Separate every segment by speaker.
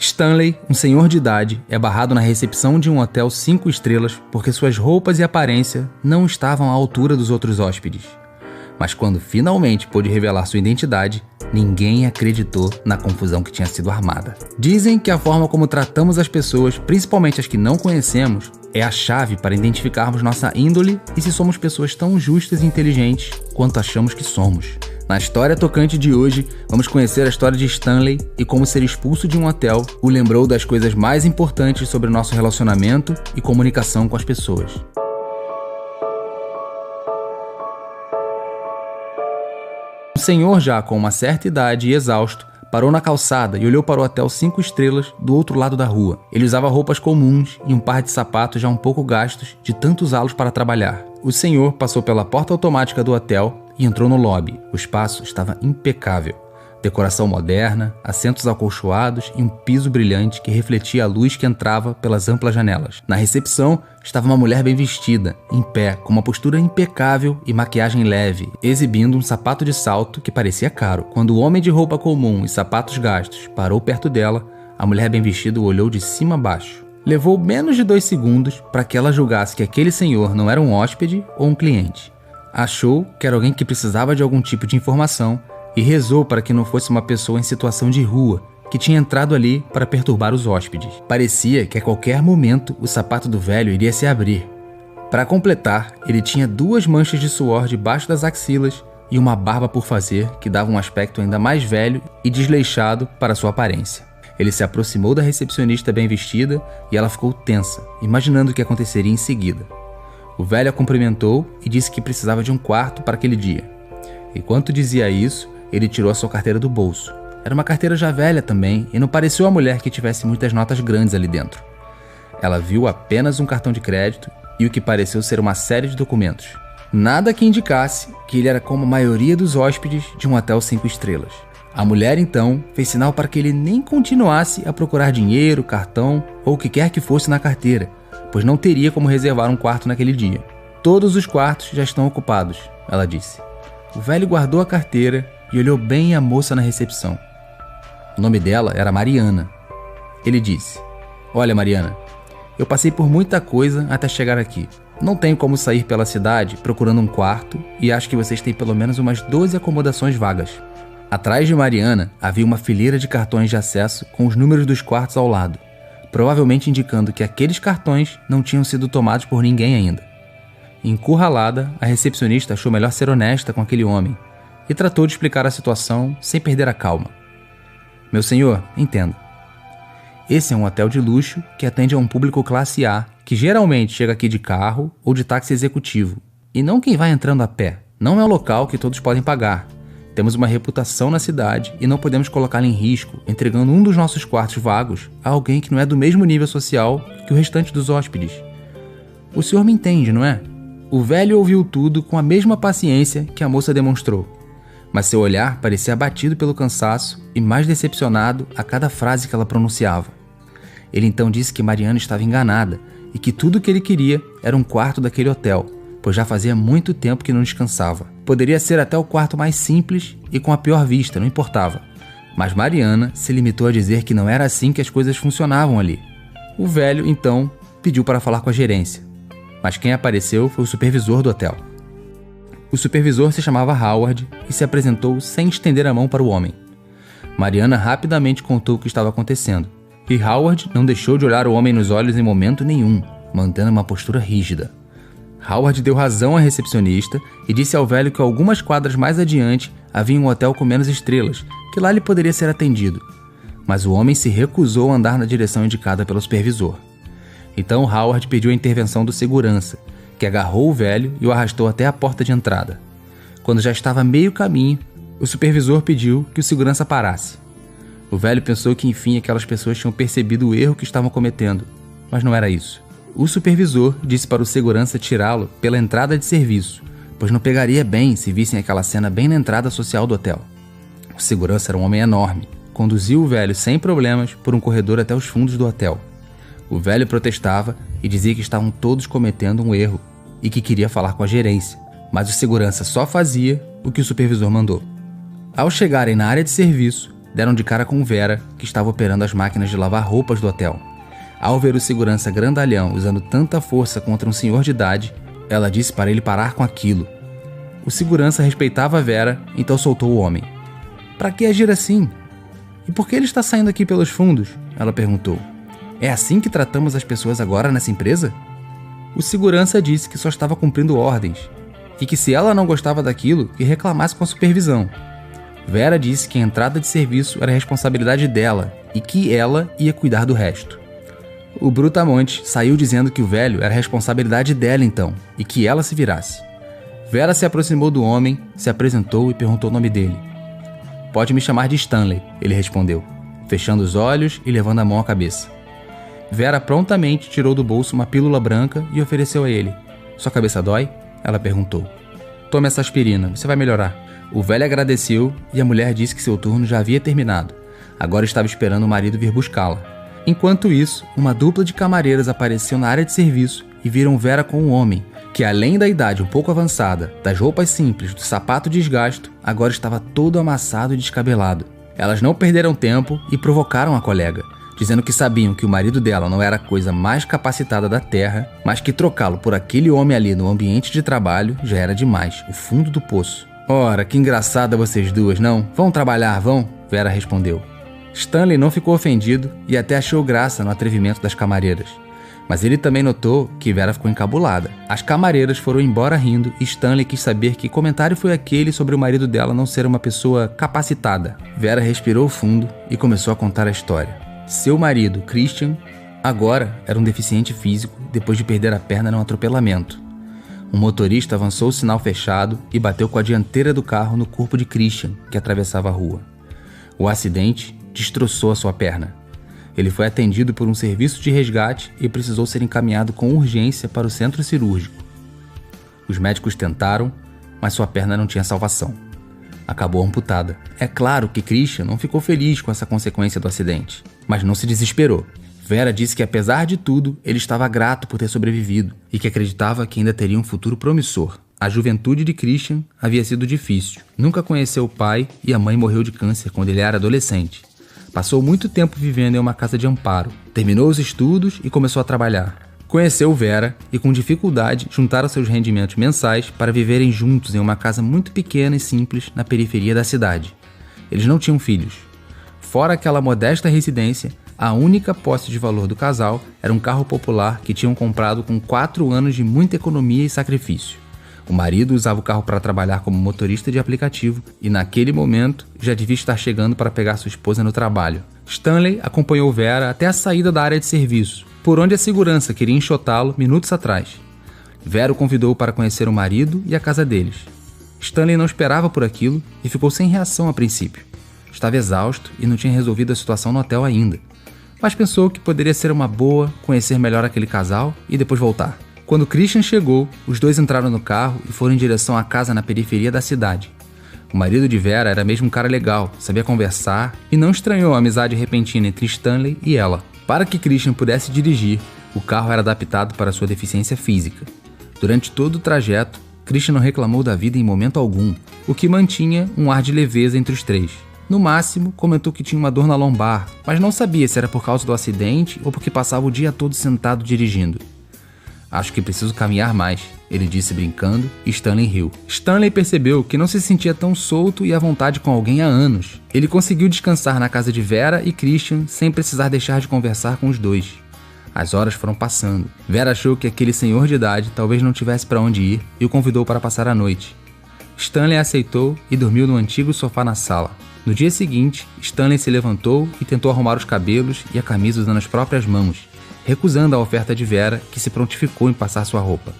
Speaker 1: Stanley, um senhor de idade, é barrado na recepção de um hotel 5 estrelas porque suas roupas e aparência não estavam à altura dos outros hóspedes. Mas quando finalmente pôde revelar sua identidade, ninguém acreditou na confusão que tinha sido armada. Dizem que a forma como tratamos as pessoas, principalmente as que não conhecemos, é a chave para identificarmos nossa índole e se somos pessoas tão justas e inteligentes quanto achamos que somos. Na história tocante de hoje, vamos conhecer a história de Stanley e como ser expulso de um hotel o lembrou das coisas mais importantes sobre o nosso relacionamento e comunicação com as pessoas. Um senhor já com uma certa idade e exausto parou na calçada e olhou para o hotel 5 estrelas do outro lado da rua. Ele usava roupas comuns e um par de sapatos já um pouco gastos de tanto usá-los para trabalhar. O senhor passou pela porta automática do hotel e entrou no lobby. O espaço estava impecável. Decoração moderna, assentos acolchoados e um piso brilhante que refletia a luz que entrava pelas amplas janelas. Na recepção estava uma mulher bem vestida, em pé, com uma postura impecável e maquiagem leve, exibindo um sapato de salto que parecia caro. Quando o homem de roupa comum e sapatos gastos parou perto dela, a mulher bem vestida o olhou de cima a baixo. Levou menos de 2 segundos para que ela julgasse que aquele senhor não era um hóspede ou um cliente. Achou que era alguém que precisava de algum tipo de informação e rezou para que não fosse uma pessoa em situação de rua que tinha entrado ali para perturbar os hóspedes. Parecia que a qualquer momento o sapato do velho iria se abrir. Para completar, ele tinha 2 manchas de suor debaixo das axilas e uma barba por fazer que dava um aspecto ainda mais velho e desleixado para sua aparência. Ele se aproximou da recepcionista bem vestida e ela ficou tensa, imaginando o que aconteceria em seguida. O velho a cumprimentou e disse que precisava de um quarto para aquele dia. Enquanto dizia isso, ele tirou a sua carteira do bolso. Era uma carteira já velha também e não pareceu a mulher que tivesse muitas notas grandes ali dentro. Ela viu apenas um cartão de crédito e o que pareceu ser uma série de documentos. Nada que indicasse que ele era como a maioria dos hóspedes de um hotel 5 estrelas. A mulher então fez sinal para que ele nem continuasse a procurar dinheiro, cartão ou o que quer que fosse na carteira, pois não teria como reservar um quarto naquele dia. Todos os quartos já estão ocupados, ela disse. O velho guardou a carteira e olhou bem a moça na recepção. O nome dela era Mariana. Ele disse: "Olha, Mariana, eu passei por muita coisa até chegar aqui. Não tenho como sair pela cidade procurando um quarto e acho que vocês têm pelo menos umas 12 acomodações vagas." Atrás de Mariana havia uma fileira de cartões de acesso com os números dos quartos ao lado, provavelmente indicando que aqueles cartões não tinham sido tomados por ninguém ainda. Encurralada, a recepcionista achou melhor ser honesta com aquele homem e tratou de explicar a situação sem perder a calma. "Meu senhor, entenda. Esse é um hotel de luxo que atende a um público classe A que geralmente chega aqui de carro ou de táxi executivo, e não quem vai entrando a pé. Não é um local que todos podem pagar. Temos uma reputação na cidade e não podemos colocá-la em risco entregando um dos nossos quartos vagos a alguém que não é do mesmo nível social que o restante dos hóspedes. O senhor me entende, não é?" O velho ouviu tudo com a mesma paciência que a moça demonstrou, mas seu olhar parecia abatido pelo cansaço e mais decepcionado a cada frase que ela pronunciava. Ele então disse que Mariana estava enganada e que tudo o que ele queria era um quarto daquele hotel, pois já fazia muito tempo que não descansava. Poderia ser até o quarto mais simples e com a pior vista, não importava. Mas Mariana se limitou a dizer que não era assim que as coisas funcionavam ali. O velho, então, pediu para falar com a gerência, mas quem apareceu foi o supervisor do hotel. O supervisor se chamava Howard e se apresentou sem estender a mão para o homem. Mariana rapidamente contou o que estava acontecendo, e Howard não deixou de olhar o homem nos olhos em momento nenhum, mantendo uma postura rígida. Howard deu razão à recepcionista e disse ao velho que algumas quadras mais adiante havia um hotel com menos estrelas, que lá ele poderia ser atendido. Mas o homem se recusou a andar na direção indicada pelo supervisor. Então Howard pediu a intervenção do segurança, que agarrou o velho e o arrastou até a porta de entrada. Quando já estava a meio caminho, o supervisor pediu que o segurança parasse. O velho pensou que enfim aquelas pessoas tinham percebido o erro que estavam cometendo, mas não era isso. O supervisor disse para o segurança tirá-lo pela entrada de serviço, pois não pegaria bem se vissem aquela cena bem na entrada social do hotel. O segurança era um homem enorme. Conduziu o velho sem problemas por um corredor até os fundos do hotel. O velho protestava e dizia que estavam todos cometendo um erro e que queria falar com a gerência, mas o segurança só fazia o que o supervisor mandou. Ao chegarem na área de serviço, deram de cara com Vera, que estava operando as máquinas de lavar roupas do hotel. Ao ver o segurança grandalhão usando tanta força contra um senhor de idade, ela disse para ele parar com aquilo. O segurança respeitava Vera, então soltou o homem. "Para que agir assim? E por que ele está saindo aqui pelos fundos?" ela perguntou. "É assim que tratamos as pessoas agora nessa empresa?" O segurança disse que só estava cumprindo ordens e que se ela não gostava daquilo, que reclamasse com a supervisão. Vera disse que a entrada de serviço era responsabilidade dela e que ela ia cuidar do resto. O Brutamonte saiu dizendo que o velho era responsabilidade dela então e que ela se virasse. Vera se aproximou do homem, se apresentou e perguntou o nome dele. "Pode me chamar de Stanley", ele respondeu, fechando os olhos e levando a mão à cabeça. Vera prontamente tirou do bolso uma pílula branca e ofereceu a ele. "Sua cabeça dói?" ela perguntou. "Tome essa aspirina, você vai melhorar." O velho agradeceu e a mulher disse que seu turno já havia terminado. Agora estava esperando o marido vir buscá-la. Enquanto isso, uma dupla de camareiras apareceu na área de serviço e viram Vera com um homem, que além da idade um pouco avançada, das roupas simples, do sapato desgasto, agora estava todo amassado e descabelado. Elas não perderam tempo e provocaram a colega, dizendo que sabiam que o marido dela não era a coisa mais capacitada da terra, mas que trocá-lo por aquele homem ali no ambiente de trabalho já era demais, o fundo do poço. "Ora, que engraçada vocês duas, não? Vão trabalhar, vão?" Vera respondeu. Stanley não ficou ofendido e até achou graça no atrevimento das camareiras. Mas ele também notou que Vera ficou encabulada. As camareiras foram embora rindo e Stanley quis saber que comentário foi aquele sobre o marido dela não ser uma pessoa capacitada. Vera respirou fundo e começou a contar a história. Seu marido, Christian, agora era um deficiente físico depois de perder a perna num atropelamento. Um motorista avançou o sinal fechado e bateu com a dianteira do carro no corpo de Christian, que atravessava a rua. O acidente destroçou a sua perna. Ele foi atendido por um serviço de resgate e precisou ser encaminhado com urgência para o centro cirúrgico. Os médicos tentaram, mas sua perna não tinha salvação. Acabou amputada. É claro que Christian não ficou feliz com essa consequência do acidente, mas não se desesperou. Vera disse que apesar de tudo, ele estava grato por ter sobrevivido e que acreditava que ainda teria um futuro promissor. A juventude de Christian havia sido difícil. Nunca conheceu o pai e a mãe morreu de câncer quando ele era adolescente. Passou muito tempo vivendo em uma casa de amparo. Terminou os estudos e começou a trabalhar. Conheceu Vera e, com dificuldade, juntaram seus rendimentos mensais para viverem juntos em uma casa muito pequena e simples na periferia da cidade. Eles não tinham filhos. Fora aquela modesta residência, a única posse de valor do casal era um carro popular que tinham comprado com 4 anos de muita economia e sacrifício. O marido usava o carro para trabalhar como motorista de aplicativo e, naquele momento, já devia estar chegando para pegar sua esposa no trabalho. Stanley acompanhou Vera até a saída da área de serviço, por onde a segurança queria enxotá-lo minutos atrás. Vera o convidou para conhecer o marido e a casa deles. Stanley não esperava por aquilo e ficou sem reação a princípio. Estava exausto e não tinha resolvido a situação no hotel ainda, mas pensou que poderia ser uma boa conhecer melhor aquele casal e depois voltar. Quando Christian chegou, os dois entraram no carro e foram em direção à casa na periferia da cidade. O marido de Vera era mesmo um cara legal, sabia conversar e não estranhou a amizade repentina entre Stanley e ela. Para que Christian pudesse dirigir, o carro era adaptado para sua deficiência física. Durante todo o trajeto, Christian não reclamou da vida em momento algum, o que mantinha um ar de leveza entre os três. No máximo, comentou que tinha uma dor na lombar, mas não sabia se era por causa do acidente ou porque passava o dia todo sentado dirigindo. Acho que preciso caminhar mais, ele disse brincando, e Stanley riu. Stanley percebeu que não se sentia tão solto e à vontade com alguém há anos. Ele conseguiu descansar na casa de Vera e Christian sem precisar deixar de conversar com os dois. As horas foram passando. Vera achou que aquele senhor de idade talvez não tivesse para onde ir e o convidou para passar a noite. Stanley aceitou e dormiu no antigo sofá na sala. No dia seguinte, Stanley se levantou e tentou arrumar os cabelos e a camisa usando as próprias mãos, recusando a oferta de Vera, que se prontificou em passar sua roupa.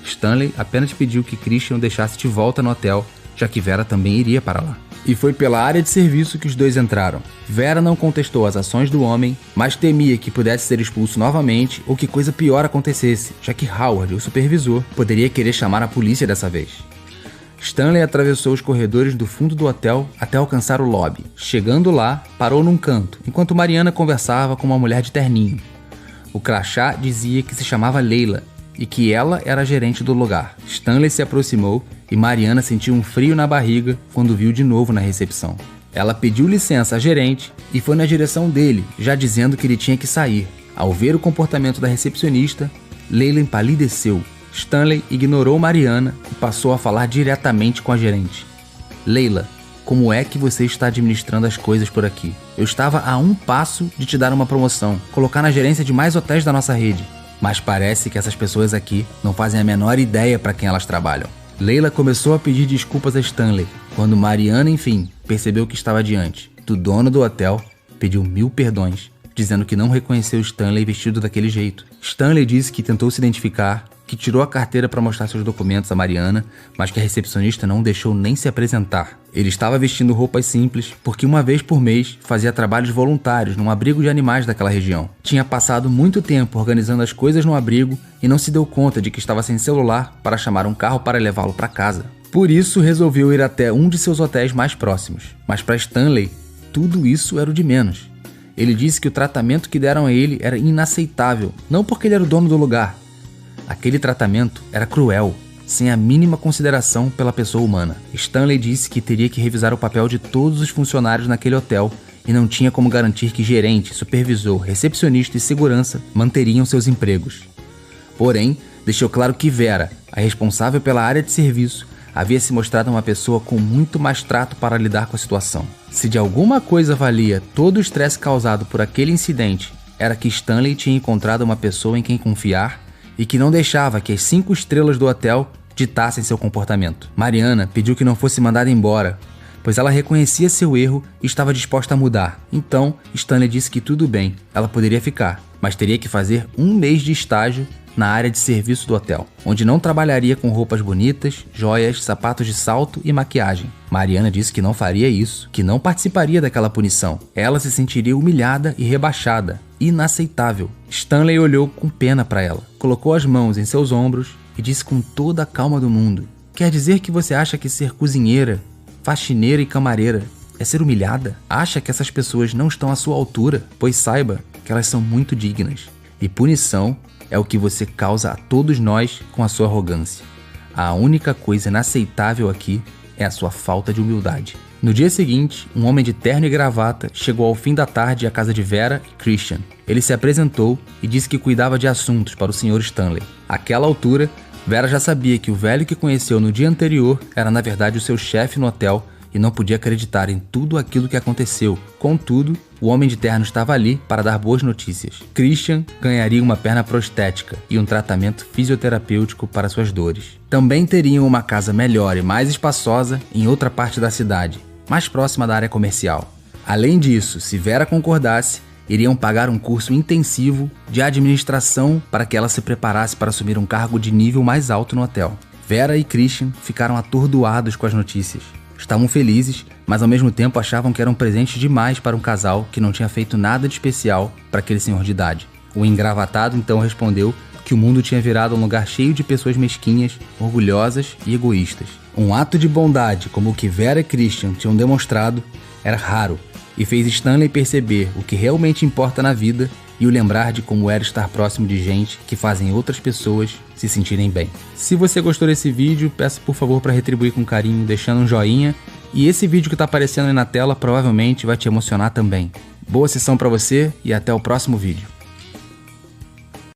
Speaker 1: Stanley apenas pediu que Christian o deixasse de volta no hotel, já que Vera também iria para lá. E foi pela área de serviço que os dois entraram. Vera não contestou as ações do homem, mas temia que pudesse ser expulso novamente ou que coisa pior acontecesse, já que Howard, o supervisor, poderia querer chamar a polícia dessa vez. Stanley atravessou os corredores do fundo do hotel até alcançar o lobby. Chegando lá, parou num canto, enquanto Mariana conversava com uma mulher de terninho. O crachá dizia que se chamava Leila e que ela era a gerente do lugar. Stanley se aproximou e Mariana sentiu um frio na barriga quando viu de novo na recepção. Ela pediu licença à gerente e foi na direção dele, já dizendo que ele tinha que sair. Ao ver o comportamento da recepcionista, Leila empalideceu. Stanley ignorou Mariana e passou a falar diretamente com a gerente. Leila, como é que você está administrando as coisas por aqui? Eu estava a um passo de te dar uma promoção, colocar na gerência de mais hotéis da nossa rede. Mas parece que essas pessoas aqui não fazem a menor ideia para quem elas trabalham. Leila começou a pedir desculpas a Stanley, quando Mariana, enfim, percebeu que estava diante do dono do hotel, pediu 1000 perdões, dizendo que não reconheceu Stanley vestido daquele jeito. Stanley disse que tentou se identificar, que tirou a carteira para mostrar seus documentos a Mariana, mas que a recepcionista não deixou nem se apresentar. Ele estava vestindo roupas simples porque uma vez por mês fazia trabalhos voluntários num abrigo de animais daquela região. Tinha passado muito tempo organizando as coisas no abrigo e não se deu conta de que estava sem celular para chamar um carro para levá-lo para casa. Por isso resolveu ir até um de seus hotéis mais próximos. Mas para Stanley, tudo isso era o de menos. Ele disse que o tratamento que deram a ele era inaceitável, não porque ele era o dono do lugar. Aquele tratamento era cruel, sem a mínima consideração pela pessoa humana. Stanley disse que teria que revisar o papel de todos os funcionários naquele hotel e não tinha como garantir que gerente, supervisor, recepcionista e segurança manteriam seus empregos. Porém, deixou claro que Vera, a responsável pela área de serviço, havia se mostrado uma pessoa com muito mais trato para lidar com a situação. Se de alguma coisa valia todo o estresse causado por aquele incidente, era que Stanley tinha encontrado uma pessoa em quem confiar e que não deixava que as 5 estrelas do hotel ditassem seu comportamento. Mariana pediu que não fosse mandada embora, pois ela reconhecia seu erro e estava disposta a mudar. Então, Stanley disse que tudo bem, ela poderia ficar, mas teria que fazer 1 mês de estágio na área de serviço do hotel, onde não trabalharia com roupas bonitas, joias, sapatos de salto e maquiagem. Mariana disse que não faria isso, que não participaria daquela punição. Ela se sentiria humilhada e rebaixada. Inaceitável. Stanley olhou com pena para ela, colocou as mãos em seus ombros e disse com toda a calma do mundo: quer dizer que você acha que ser cozinheira, faxineira e camareira é ser humilhada? Acha que essas pessoas não estão à sua altura? Pois saiba que elas são muito dignas. E punição é o que você causa a todos nós com a sua arrogância. A única coisa inaceitável aqui é a sua falta de humildade. No dia seguinte, um homem de terno e gravata chegou ao fim da tarde à casa de Vera e Christian. Ele se apresentou e disse que cuidava de assuntos para o Sr. Stanley. Àquela altura, Vera já sabia que o velho que conheceu no dia anterior era na verdade o seu chefe no hotel e não podia acreditar em tudo aquilo que aconteceu. Contudo, o homem de terno estava ali para dar boas notícias. Christian ganharia uma perna prostética e um tratamento fisioterapêutico para suas dores. Também teriam uma casa melhor e mais espaçosa em outra parte da cidade, mais próxima da área comercial. Além disso, se Vera concordasse, iriam pagar um curso intensivo de administração para que ela se preparasse para assumir um cargo de nível mais alto no hotel. Vera e Christian ficaram atordoados com as notícias. Estavam felizes, mas ao mesmo tempo achavam que era um presente demais para um casal que não tinha feito nada de especial para aquele senhor de idade. O engravatado então respondeu que o mundo tinha virado um lugar cheio de pessoas mesquinhas, orgulhosas e egoístas. Um ato de bondade como o que Vera e Christian tinham demonstrado era raro e fez Stanley perceber o que realmente importa na vida e o lembrar de como era estar próximo de gente que fazem outras pessoas se sentirem bem. Se você gostou desse vídeo, peço por favor para retribuir com carinho, deixando um joinha. E esse vídeo que está aparecendo aí na tela provavelmente vai te emocionar também. Boa sessão para você e até o próximo vídeo.